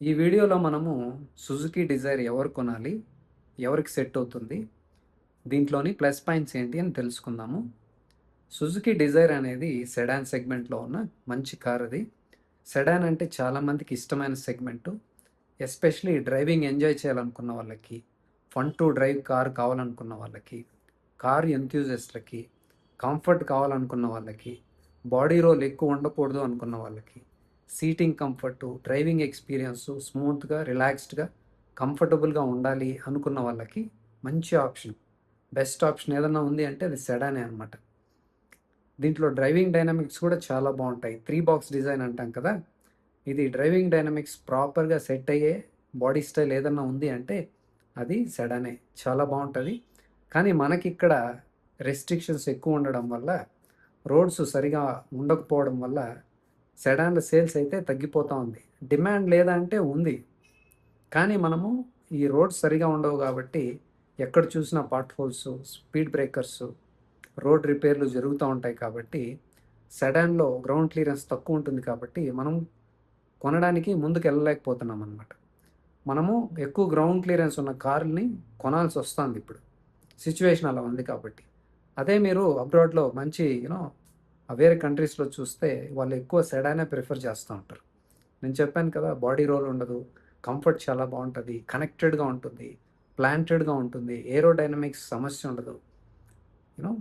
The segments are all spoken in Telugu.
ఈ వీడియోలో మనము సుజుకి డిజైర్ ఎవరు కొనాలి? ఎవరికి సెట్ అవుతుంది? దీంట్లోని ప్లస్ పాయింట్స్ ఏంటి అని తెలుసుకుందాము. సుజుకి డిజైర్ అనేది సెడాన్ సెగ్మెంట్‌లో ఉన్న మంచి కార్ అది. సెడాన్ అంటే చాలామందికి ఇష్టమైన సెగ్మెంటు. ఎస్పెషల్లీ డ్రైవింగ్ ఎంజాయ్ చేయాలనుకున్న వాళ్ళకి, ఫన్ టు డ్రైవ్ కార్ కావాలనుకున్న వాళ్ళకి, కార్ ఎంథ్యూసిస్ట్‌లకి, కంఫర్ట్ కావాలనుకున్న వాళ్ళకి, బాడీ రోల్ ఎక్కువ ఉండకూడదు అనుకున్న వాళ్ళకి, సీటింగ్ కంఫర్టు, డ్రైవింగ్ ఎక్స్‌పీరియన్సు స్మూత్‌గా, రిలాక్స్డ్‌గా, కంఫర్టబుల్‌గా ఉండాలి అనుకున్న వాళ్ళకి మంచి ఆప్షన్. బెస్ట్ ఆప్షన్ ఏదన్నా ఉంది అంటే అది సెడానే అనమాట. దీంట్లో డ్రైవింగ్ డైనమిక్స్ కూడా చాలా బావుంటాయి. 3 బాక్స్ డిజైన్ అంటాం కదా! ఇది డ్రైవింగ్ డైనమిక్స్ ప్రాపర్‌గా సెట్ అయ్యే బాడీ స్టైల్ ఏదన్నా ఉంది అంటే అది సెడానే. చాలా బావుంటది. కానీ మనకిక్కడ రెస్ట్రిక్షన్స్ ఎక్కువ ఉండడం వల్ల, రోడ్స్ సరిగా ఉండకపోవడం వల్ల సెడాన్‌ల సేల్స్ అయితే తగ్గిపోతా ఉంది. డిమాండ్ లేదా అంటే ఉంది. కానీ మనము ఈ రోడ్స్ సరిగా ఉండవు గాబట్టి ఎక్కడ చూసినా పాట్ హోల్సు, స్పీడ్ బ్రేకర్సు, రోడ్ రిపేర్‌లు జరుగుతా ఉంటాయి కాబట్టి సెడాన్‌లో గ్రౌండ్ క్లియరెన్స్ తక్కువ ఉంటుంది కాబట్టి మనం కొనడానికి ముందుకెళ్ళలేకపోతున్నామనమాట. మనము ఎక్కువ గ్రౌండ్ క్లియరెన్స్ ఉన్న కార్‌ని కొనాల్సొస్తాందిప్పుడు. సిట్యుయేషన్ అలా ఉంది కాబట్టి. అదే మీరు అబ్రాడ్‌లో మంచి వేరే కంట్రీస్‌లో చూస్తే వాళ్ళు ఎక్కువ సెడానే ప్రిఫర్ చేస్తా ఉంటారు. నేను చెప్పాను కదా! బాడీ రోల్ ఉండదు. కంఫర్ట్ చాలా బావుంటది. కనెక్టెడ్‌గా ఉంటుంది. ప్లాంటెడ్‌గా ఉంటుంది. ఏరోడైనమిక్స్ సమస్య ఉండదు.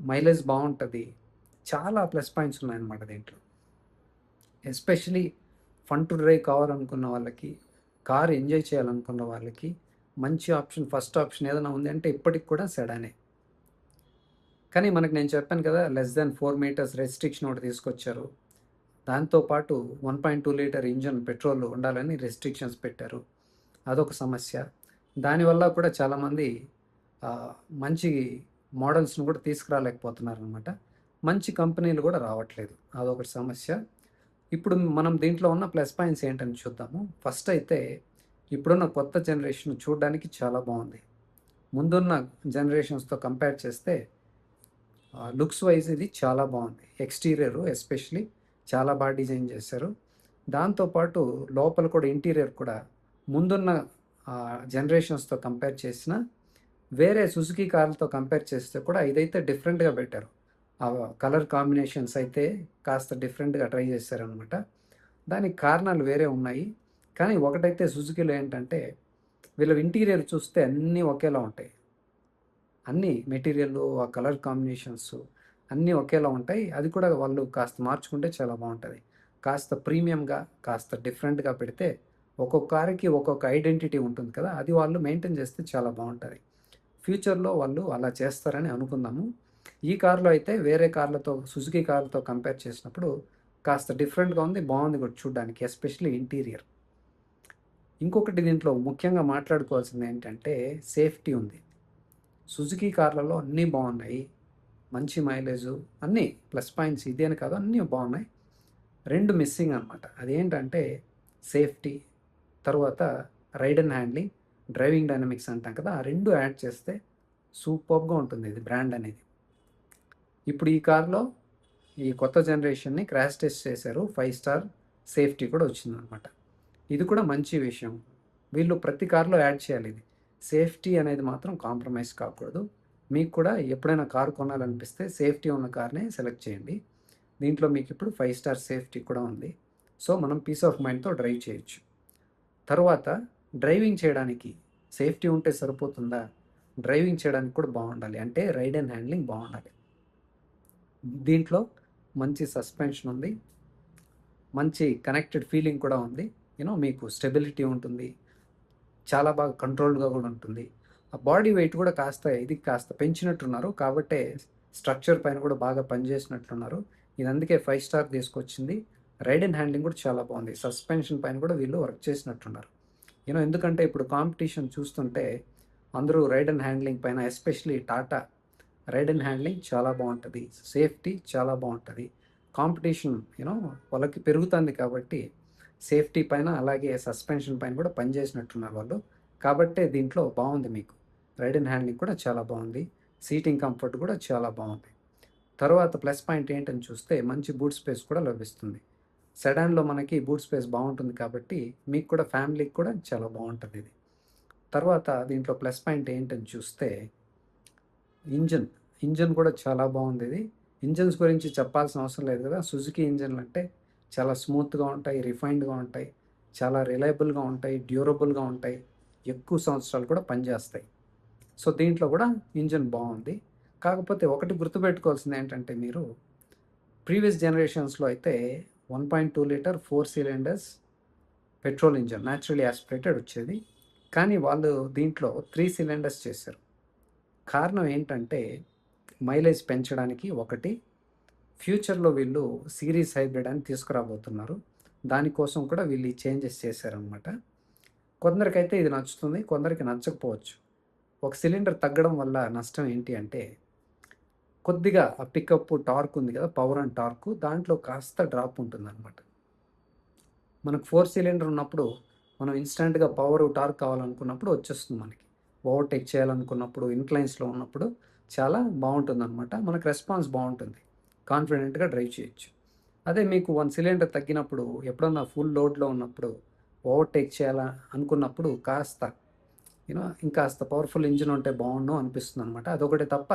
మైలేజ్ బావుంటది. చాలా ప్లస్ పాయింట్స్ ఉన్నాయన్నమాట దీంట్లో. ఎస్పెషల్లీ ఫన్ టు డ్రైవ్ కావాలనుకున్న వాళ్ళకి, కార్ ఎంజాయ్ చేయాలనుకున్న వాళ్ళకి మంచి ఆప్షన్ ఫస్ట్ ఆప్షన్ ఏదైనా ఉంది అంటే ఇప్పటికి కూడా సెడానే. కానీ మనకు నేను చెప్పాను కదా! లెస్ థాన్ 4 మీటర్స్ రెస్ట్రిక్షన్ ఒకటి తీసుకొచ్చారు. దాంతో పాటు 1.2 లీటర్ ఇంజిన్ పెట్రోల్ ఉండాలని రెస్ట్రిక్షన్స్ పెట్టారు. అదొక సమస్య. దానివల్ల కూడా చాలామంది మంచి మోడల్స్‌ని కూడా తీసుకురాలేకపోతున్నారనమాట. మంచి కంపెనీలు కూడా రావట్లేదు. అదొకటి సమస్య. ఇప్పుడు మనం దీంట్లో ఉన్న ప్లస్ పాయింట్స్ ఏంటని చూద్దాము. ఫస్ట్ అయితే ఇప్పుడున్న కొత్త జనరేషన్ చూడ్డానికి చాలా బావుంది. ముందున్న జనరేషన్స్‌తో కంపేర్ చేస్తే లుక్స్ వైస్ ఇది చాలా బావుంది. ఎక్స్‌టీరియరు ఎస్పెషల్లీ చాలా డిజైన్ చేశారు. దాంతో పాటు లోపల కూడా ఇంటీరియర్ కూడా ముందున్న జనరేషన్స్‌తో కంపేర్ చేసినా, వేరే సుజుకి కార్లతో కంపేర్ చేస్తే కూడా ఇదైతే డిఫరెంట్‌గా పెట్టారు. ఆ కలర్ కాంబినేషన్స్ అయితే కాస్త డిఫరెంట్‌గా ట్రై చేశారనమాట. దానికి కారణాలు వేరే ఉన్నాయి. కానీ ఒకటైతే సుజుకిలో ఏంటంటే, వీళ్ళ ఇంటీరియర్ చూస్తే అన్నీ ఒకేలా ఉంటాయి. అన్నీ మెటీరియల్లు, ఆ కలర్ కాంబినేషన్సు అన్నీ ఒకేలా ఉంటాయి. అది కూడా వాళ్ళు కాస్త మార్చుకుంటే చాలా బావుంటది. కాస్త ప్రీమియంగా, కాస్త డిఫరెంట్‌గా పెడితే ఒక్కొక్క కారుకి ఒక్కొక్క ఐడెంటిటీ ఉంటుంది కదా! అది వాళ్ళు మెయింటైన్ చేస్తే చాలా బావుంటది. ఫ్యూచర్‌లో వాళ్ళు అలా చేస్తారని అనుకుందాము. ఈ కార్‌లో అయితే వేరే కార్లతో సుజుకి కార్లతో కంపేర్ చేసినప్పుడు కాస్త డిఫరెంట్‌గా ఉంది. బావుంది కూడా చూడ్డానికి. Especially interior. ఇంకొకటి దీంట్లో ముఖ్యంగా మాట్లాడుకోవాల్సిందేంటంటే సేఫ్టీ ఉంది. సుజుకి కార్లలో అన్నీ బావున్నాయి. మంచి మైలేజు అన్నీ ప్లస్ పాయింట్స్ ఇది అని కాదు అన్నీ బావున్నాయి. 2 మిస్సింగ్ అనమాట. అదేంటంటే సేఫ్టీ, తరువాత ride and handling, driving dynamics అంటాం కదా! ఆ 2 యాడ్ చేస్తే సూపర్బ్‌గా ఉంటుంది ఇది బ్రాండ్ అనేది. ఇప్పుడు ఈ కార్‌లో ఈ కొత్త జనరేషన్‌ని క్రాష్ టెస్ట్ చేశారు. 5 స్టార్ సేఫ్టీ కూడా వచ్చిందనమాట. ఇది కూడా మంచి విషయం. వీళ్ళు ప్రతి కార్‌లో యాడ్ చేయాలిది. సేఫ్టీ అనేది మాత్రం కాంప్రమైజ్ కాకూడదు. మీకు కూడా ఎప్పుడైనా కారు కొనాలనిపిస్తే సేఫ్టీ ఉన్న కార్‌నే సెలెక్ట్ చేయండి. దీంట్లో మీకిప్పుడు 5 స్టార్ సేఫ్టీ కూడా ఉంది. సో, మనం పీస్ ఆఫ్ మైండ్‌తో డ్రైవ్ చేయొచ్చు. తరువాత డ్రైవింగ్ చేయడానికి సేఫ్టీ ఉంటే సరిపోతుందా? డ్రైవింగ్ చేయడానికి కూడా బావుండాలి. అంటే రైడ్ అండ్ హ్యాండ్లింగ్ బావుండాలి. దీంట్లో మంచి సస్పెన్షన్ ఉంది. మంచి కనెక్టెడ్ ఫీలింగ్ కూడా ఉంది. మీకు స్టెబిలిటీ ఉంటుంది. చాలా బాగా కంట్రోల్డ్‌గా గూడా ఉంటుంది. ఆ బాడీ వెయిట్ కూడా కాస్త పెంచినట్టున్నారు. కాబట్టే స్ట్రక్చర్ పైన కూడా బాగా పనిచేసినట్లున్నారు. ఇది అందుకే 5 స్టార్ తీసుకొచ్చింది. రైడ్ అండ్ హ్యాండ్లింగ్ కూడా చాలా బావుంది. సస్పెన్షన్ పైన కూడా వీళ్ళు వర్క్ చేసినట్టున్నారు. ఎందుకంటే ఇప్పుడు కాంపిటీషన్ చూస్తుంటే అందరూ రైడ్ అండ్ హ్యాండ్లింగ్ పైన especially Tata ride and handling చాలా బావుంటది. సేఫ్టీ చాలా బావుంటది. కాంపిటీషన్ వాళ్ళకి పెరుగుతుంది కాబట్టి సేఫ్టీ పైన అలాగే సస్పెన్షన్ పైన కూడా పనిచేసినట్టున్నారు వాళ్ళు. కాబట్టే దీంట్లో బావుంది మీకు. రైడ్ అండ్ హ్యాండ్లింగ్ కూడా చాలా బావుంది. సీటింగ్ కంఫర్ట్ కూడా చాలా బావుంది. తర్వాత ప్లస్ పాయింట్ ఏంటని చూస్తే మంచి బూట్ స్పేస్ కూడా లభిస్తుంది. సెడాన్‌లో మనకి బూట్ స్పేస్ బావుంటుంది కాబట్టి మీకు కూడా ఫ్యామిలీకి కూడా చాలా బావుంటది ఇది. తర్వాత దీంట్లో ప్లస్ పాయింట్ ఏంటని చూస్తే ఇంజిన్. ఇంజిన్ కూడా చాలా బావుందిది. ఇంజిన్స్ గురించి చెప్పాల్సిన అవసరం లేదు కదా! సుజుకి ఇంజిన్‌లంటే చాలా స్మూత్‌గా ఉంటాయి, రిఫైన్డ్‌గా ఉంటాయి, చాలా రిలయబుల్‌గా ఉంటాయి, డ్యూరబుల్‌గా ఉంటాయి. ఎక్కువ సంవత్సరాలు కూడా పనిచేస్తాయి. సో, దీంట్లో కూడా ఇంజిన్ బావుంది. కాకపోతే ఒకటి గుర్తుపెట్టుకోవాల్సిందేంటంటే మీరు ప్రీవియస్ జనరేషన్స్‌లో అయితే 1.2 litre 4 cylinders petrol engine naturally aspirated వచ్చేది. కానీ వాళ్ళు దీంట్లో 3 సిలిండర్స్ చేశారు. కారణం ఏంటంటే మైలేజ్ పెంచడానికి ఒకటి, ఫ్యూచర్‌లో వీళ్ళు సీరీస్ హైబ్రిడ్ అని తీసుకురాబోతున్నారు. దానికోసం కూడా వీళ్ళు ఈ చేంజెస్ చేశారనమాట. కొందరికైతే ఇది నచ్చుతుంది, కొందరికి నచ్చకపోవచ్చు. ఒక సిలిండర్ తగ్గడం వల్ల నష్టం ఏంటి అంటే, కొద్దిగా ఆ పికప్, టార్క్ ఉంది కదా! పవర్ అండ్ టార్క్ దాంట్లో కాస్త డ్రాప్ ఉంటుందనమాట. మనకు 4 సిలిండర్ ఉన్నప్పుడు మనం ఇన్‌స్టాంట్‌గా పవర్, టార్క్ కావాలనుకున్నప్పుడు వచ్చేస్తుంది మనకి. ఓవర్‌టేక్ చేయాలనుకున్నప్పుడు, ఇన్‌క్లైన్స్‌లో ఉన్నప్పుడు చాలా బావుంటుందనమాట. మనకు రెస్పాన్స్ బావుంటుంది. కాన్ఫిడెంట్‌గా డ్రైవ్ చేయొచ్చు. అదే మీకు 1 సిలిండర్ తగ్గినప్పుడు, ఎప్పుడన్నా ఫుల్ లోడ్‌లో ఉన్నప్పుడు, ఓవర్‌టేక్ చేయాలా అనుకున్నప్పుడు కాస్త ఇంకాస్త పవర్‌ఫుల్ ఇంజిన్ ఉంటే బావుండు అనిపిస్తుందనమాట. అదొకటే తప్ప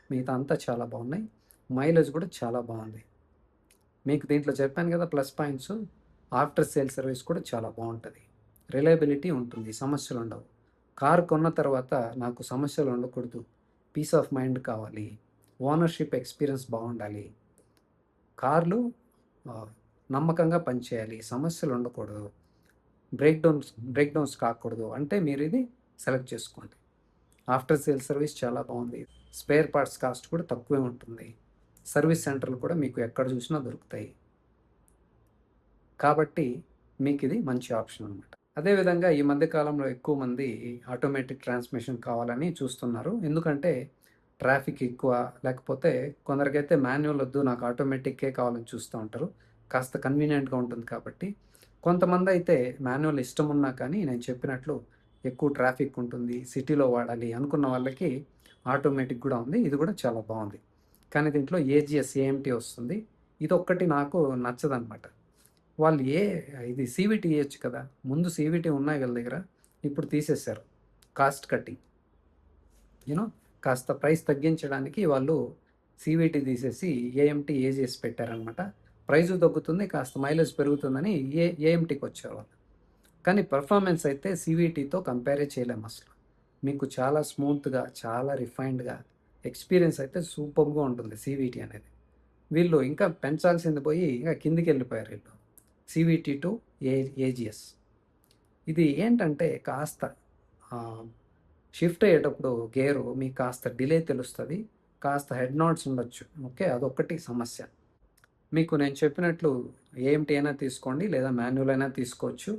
మిగతా అంతా చాలా బావున్నాయి. మైలేజ్ కూడా చాలా బావుంది. మీకు దీంట్లో చెప్పాను కదా! Plus points. After sale service కూడా చాలా బావుంటది. రిలయబిలిటీ ఉంటుంది. సమస్యలుండవు. కారు కొన్న తర్వాత నాకు సమస్యలు ఉండకూడదు. పీస్ ఆఫ్ మైండ్ కావాలి. ఓనర్‌షిప్ ఎక్స్‌పీరియన్స్ బావుండాలి. కార్లు ఆహ్, నమ్మకంగా పనిచేయాలి. సమస్యలు ఉండకూడదు. బ్రేక్ డౌన్స్ కాకూడదు. అంటే మీరిది సెలెక్ట్ చేసుకోండి. ఆఫ్టర్ సేల్ సర్వీస్ చాలా బావుంది. స్పేర్ పార్ట్స్ కాస్ట్ కూడా తక్కువే ఉంటుంది. సర్వీస్ సెంటర్‌లు కూడా మీకు ఎక్కడ చూసినా దొరుకుతాయి. కాబట్టి మీకిది మంచి ఆప్షన్ అనమాట. అదేవిధంగా ఈ మధ్య కాలంలో ఎక్కువ మంది ఆటోమేటిక్ ట్రాన్స్‌మిషన్ కావాలని చూస్తున్నారు. ఎందుకంటే ట్రాఫిక్ ఎక్కువ, లేకపోతే కొందరికైతే మాన్యువల్ వద్దు నాకు ఆటోమేటిక్కే కావాలని చూస్తూ ఉంటారు. కాస్త కన్వీనియంట్‌గా ఉంటుంది కాబట్టి. కొంతమందైతే మాన్యువల్ ఇష్టమున్నా కానీ నేను చెప్పినట్లు ఎక్కువ ట్రాఫిక్ ఉంటుంది, సిటీలో వాడాలి అనుకున్న వాళ్ళకి ఆటోమేటిక్ కూడా ఉంది. ఇది కూడా చాలా బావుంది. కానీ దీంట్లో ఏజీఎస్, ఏఎంటీ వస్తుంది. ఇదొక్కటి నాకు నచ్చదనమాట. వాళ్ళు ఇది సీవీటీ ఇయొచ్చు కదా! ముందు సీవీటీ ఉన్నాయి వీళ్ళ దగ్గర. ఇప్పుడు తీసేశారు. Cost cutting. యూ నో కాస్త ప్రైస్ తగ్గించడానికి వాళ్ళు సీవీటీ తీసేసి ఏఎంటీ, ఏజీఎస్ పెట్టారనమాట. ప్రైజు తగ్గుతుంది, కాస్త మైలేజ్ పెరుగుతుందని ఏఎంటీకొచ్చారు వాళ్ళు. కానీ పెర్ఫార్మెన్స్ అయితే సీవీటీతో కంపేరే చేయలేమసలు. మీకు చాలా స్మూత్‌గా, చాలా రిఫైన్డ్‌గా ఎక్స్‌పీరియన్స్ అయితే సూపర్బ్‌గా ఉంటుంది సీవీటీ అనేది. వీళ్ళు ఇంకా పెంచాల్సింది పోయి ఇంకా కిందకెళ్ళిపోయారు వీళ్ళు. CVT to A AGS. ఇది ఏంటంటే కాస్త ఆహ్, షిఫ్ట్ అయ్యేటప్పుడు గేరు మీకు కాస్త డిలే తెలుస్తది. కాస్త హెడ్ నాట్స్ ఉండొచ్చు. ఓకే. అదొక్కటి సమస్య. మీకు నేను చెప్పినట్లు ఏఎంటీ అయినా తీసుకోండి లేదా మాన్యువల్ అయినా తీసుకోవచ్చు.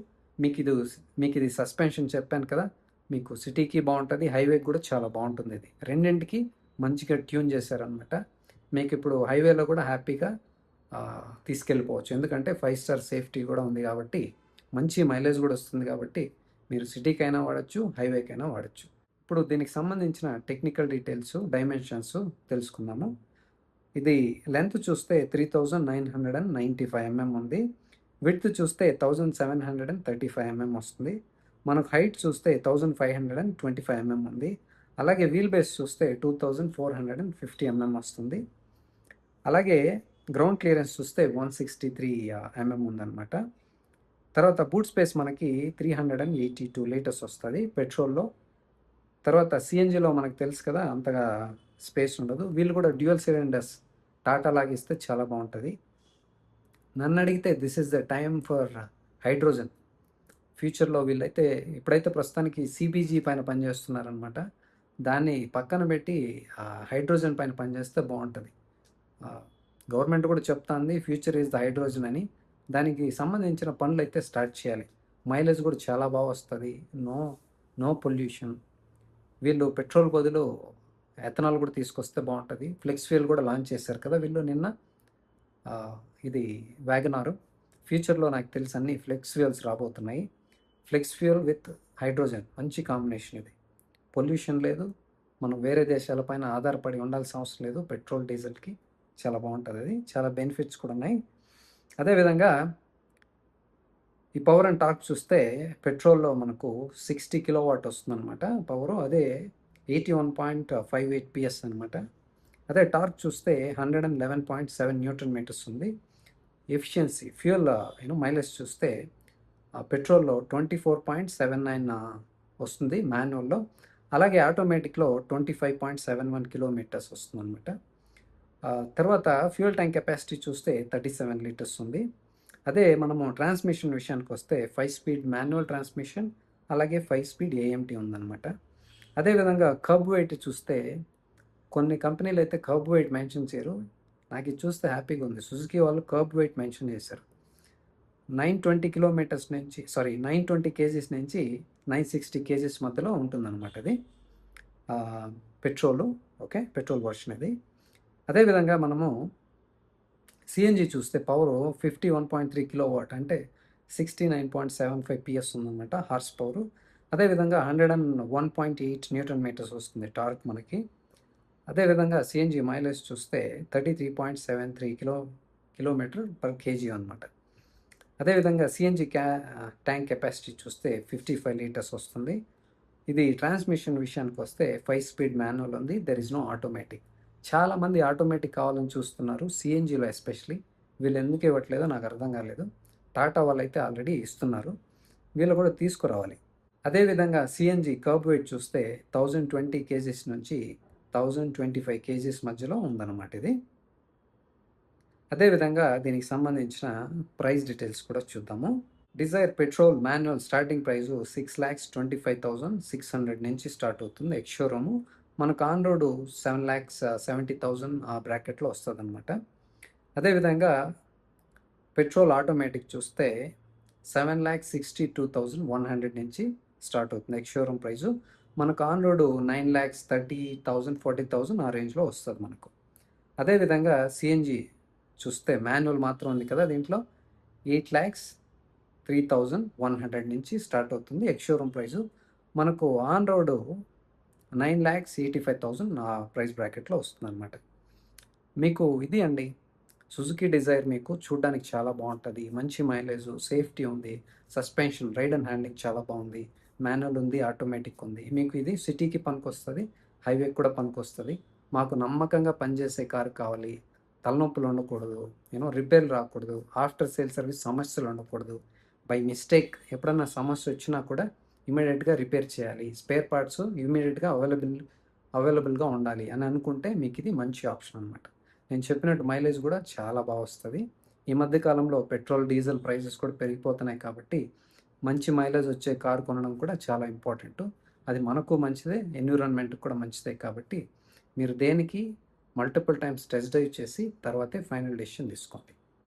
మీకిది సస్పెన్షన్ చెప్పాను కదా! మీకు సిటీకి బావుంటది. హైవేకి కూడా చాలా బావుంటుందిది. రెండింటికి మంచిగా ట్యూన్ చేశారనమాట. మీకిప్పుడు హైవేలో కూడా హ్యాపీగా తీసుకెళ్ళిపోవచ్చు. ఎందుకంటే 5 స్టార్ సేఫ్టీ కూడా ఉంది కాబట్టి, మంచి మైలేజ్ కూడా వస్తుంది కాబట్టి, మీరు సిటీకైనా వాడొచ్చు, హైవేకైనా వాడొచ్చు. ఇప్పుడు దీనికి సంబంధించిన టెక్నికల్ డీటెయిల్స్, డైమెన్షన్స్ తెలుసుకుందాము. ఇది లెంత్ చూస్తే 3995 ఎంఎం ఉంది. విడ్త్ చూస్తే 1735 ఎంఎం వస్తుంది. మనకు హైట్ చూస్తే 1525 ఎంఎం ఉంది. అలాగే వీల్ బేస్ చూస్తే 2450 ఎంఎం వస్తుంది. అలాగే గ్రౌండ్ క్లియరెన్స్ చూస్తే 163 ఎంఎం ఉందన్నమాట. తర్వాత బూట్ స్పేస్ మనకి 382 లీటర్స్ వస్తది పెట్రోల్‌లో. తర్వాత సీఎన్‌జీలో మనకు తెలుసు కదా! అంతగా స్పేస్ ఉండదు. వీళ్ళు కూడా డ్యూయల్ సిలిండర్స్ టాటా లాగా ఇస్తే చాలా బావుంటది. నన్నడిగితే this is the time for hydrogen. ఫ్యూచర్‌లో వీళ్ళైతే ఇప్పుడైతే ప్రస్తుతానికి సీబీజీ పైన పనిచేస్తున్నారనమాట. దాన్ని పక్కన పెట్టి హైడ్రోజన్ పైన పనిచేస్తే బావుంటది. ఆహ్, గవర్నమెంట్ కూడా చెప్తాంది ఫ్యూచర్ ఈస్ ద హైడ్రోజన్ అని. దానికి సంబంధించిన పనులైతే స్టార్ట్ చేయాలి. మైలేజ్ కూడా చాలా వస్తది. No, no pollution. వీళ్ళు పెట్రోల్ బదులు ఎథనాల్ కూడా తీసుకొస్తే బావుంటది. ఫ్లెక్స్ ఫ్యూయల్ కూడా లాంచ్ చేశారు కదా! వీళ్ళు నిన్న. ఆహ్, ఇది వ్యాగనార్. ఫ్యూచర్‌లో నాకు తెలిసి అన్ని ఫ్లెక్స్ ఫ్యూయల్స్ రాబోతున్నాయి. ఫ్లెక్స్ ఫ్యూయల్ విత్ హైడ్రోజన్ మంచి కాంబినేషన్ ఇది. పొల్యూషన్ లేదు. మనం వేరే దేశాల పైన ఆధారపడి ఉండాల్సిన అవసరం లేదు పెట్రోల్, డీజిల్‌కి. చాలా బావుంటదది. చాలా బెనిఫిట్స్ కూడా ఉన్నాయి. అదేవిధంగా ఈ పవర్ అండ్ టార్క్ చూస్తే పెట్రోల్‌లో మనకు 60 కిలోవాట్ వస్తుందనమాట పవరు. అదే 81.58 PS అనమాట. అదే టార్క్ చూస్తే 111.7 న్యూటన్ మీటర్స్ ఉంది. ఎఫిషియన్సీ ఫ్యూయల్ మైలేజ్ చూస్తే పెట్రోల్‌లో 24.79 వస్తుంది మాన్యువల్‌లో. అలాగే ఆటోమేటిక్‌లో 25.71 కిలోమీటర్స్ వస్తుందనమాట. తర్వాత ఫ్యూయల్ ట్యాంక్ కెపాసిటీ చూస్తే 37 లీటర్స్ ఉంది. అదే మనము ట్రాన్స్మిషన్ విషయానికొస్తే 5 స్పీడ్ మాన్యువల్ ట్రాన్స్మిషన్, అలాగే 5 స్పీడ్ ఏఎంటీ ఉందనమాట. అదేవిధంగా కర్బ్ వెయిట్ చూస్తే కొన్ని కంపెనీలయితే కర్బ్ వెయిట్ మెన్షన్ చేయరు. నాకిది చూస్తే హ్యాపీగా ఉంది. సుజుకి వాళ్ళు కర్బ్ వెయిట్ మెన్షన్ చేశారు. 920 కేజీస్ నుంచి 960 కేజీస్ మధ్యలో ఉంటుందనమాట అది. పెట్రోలు. ఓకే. పెట్రోల్ వర్షన్ ఇది. అదేవిధంగా మనము సీఎన్జీ చూస్తే పవరు 51.3 కిలోవాట్ అంటే 69.75 PS ఉందన్నమాట హార్స్ పవరు. అదేవిధంగా 101.8 న్యూటన్ మీటర్స్ వస్తుంది టార్క్ మనకి. అదేవిధంగా సీఎన్జీ మైలేజ్ చూస్తే 33.73 కిలోమీటర్ పర్ కేజీ అనమాట. అదేవిధంగా సీఎన్జీ ట్యాంక్ కెపాసిటీ చూస్తే 55 లీటర్స్ వస్తుంది. ఇది ట్రాన్స్మిషన్ విషయానికి వస్తే 5 స్పీడ్ మాన్యువల్ ఉంది. There is no automatic. చాలామంది ఆటోమేటిక్ కావాలని చూస్తున్నారు సిఎన్జిలో ఎస్పెషలీ. వీళ్ళు ఎందుకు ఇవ్వట్లేదో నాకు అర్థం కాలేదు. టాటా వాళ్ళైతే ఆల్రెడీ ఇస్తున్నారు, వీళ్ళు కూడా తీసుకురావాలి. అదేవిధంగా సిఎన్జి కర్బ్ వెయిట్ చూస్తే 1020 కేజీస్ నుంచి 1025 కేజీస్ మధ్యలో ఉందన్నమాట ఇది. అదేవిధంగా దీనికి సంబంధించిన ప్రైస్ డీటెయిల్స్ కూడా చూద్దాము. Dzire petrol manual starting price 6,25,600 నుంచి స్టార్ట్ అవుతుంది ఎక్స్ షోరూము. మనకు ఆన్ రోడ్ 7,70,000 ఆ బ్రాకెట్లో వస్తుందన్నమాట. అదేవిధంగా పెట్రోల్ ఆటోమేటిక్ చూస్తే 7,62,100 నుంచి స్టార్ట్ అవుతుంది ఎక్స్ షోరూమ్ ప్రైజు. మనకు ఆన్ రోడ్ 9,30,000 40,000 ఆ రేంజ్లో వస్తుంది మనకు. అదేవిధంగా సిఎన్జి చూస్తే మాన్యువల్ మాత్రం ఉంది కదా, దీంట్లో 8,03,100 నుంచి స్టార్ట్ అవుతుంది ఎక్స్ షోరూమ్ ప్రైజు. మనకు ఆన్ రోడ్ 9,85,000 ఆ ప్రైస్ బ్రాకెట్లో వస్తుందన్నమాట. మీకు ఇది అండి సుజుకి డిజైర్. మీకు చూడడానికి చాలా బాగుంటుంది, మంచి మైలేజ్, సేఫ్టీ ఉంది, సస్పెన్షన్, రైడ్ అండ్ హ్యాండింగ్ చాలా బాగుంది, మాన్యువల్ ఉంది, ఆటోమేటిక్ ఉంది. మీకు ఇది సిటీకి పనికొస్తుంది, హైవేకి కూడా పనికొస్తుంది. మాకు నమ్మకంగా పనిచేసే కారు కావాలి, తలనొప్పులు ఉండకూడదు, రిపేర్లు రాకూడదు, ఆఫ్టర్ సేల్ సర్వీస్ సమస్యలు ఉండకూడదు, బై మిస్టేక్ ఎప్పుడన్నా సమస్య వచ్చినా కూడా ఇమీడియట్గా రిపేర్ చేయాలి, స్పేర్ పార్ట్స్ ఇమీడియట్గా అవైలబుల్గా ఉండాలి అని అనుకుంటే మీకు ఇది మంచి ఆప్షన్ అనమాట. నేను చెప్పినట్టు మైలేజ్ కూడా చాలా బాగా వస్తుంది. ఈ మధ్య కాలంలో పెట్రోల్ డీజిల్ ప్రైసెస్ కూడా పెరిగిపోతున్నాయి కాబట్టి మంచి మైలేజ్ వచ్చే కారు కొనడం కూడా చాలా ఇంపార్టెంట్. అది మనకు మంచిదే, ఎన్విరాన్మెంట్కి కూడా మంచిదే. కాబట్టి మీరు దేనికి మల్టిపుల్ టైమ్స్ టెస్ట్ డ్రైవ్ చేసి తర్వాతే ఫైనల్ డెసిషన్ తీసుకోండి.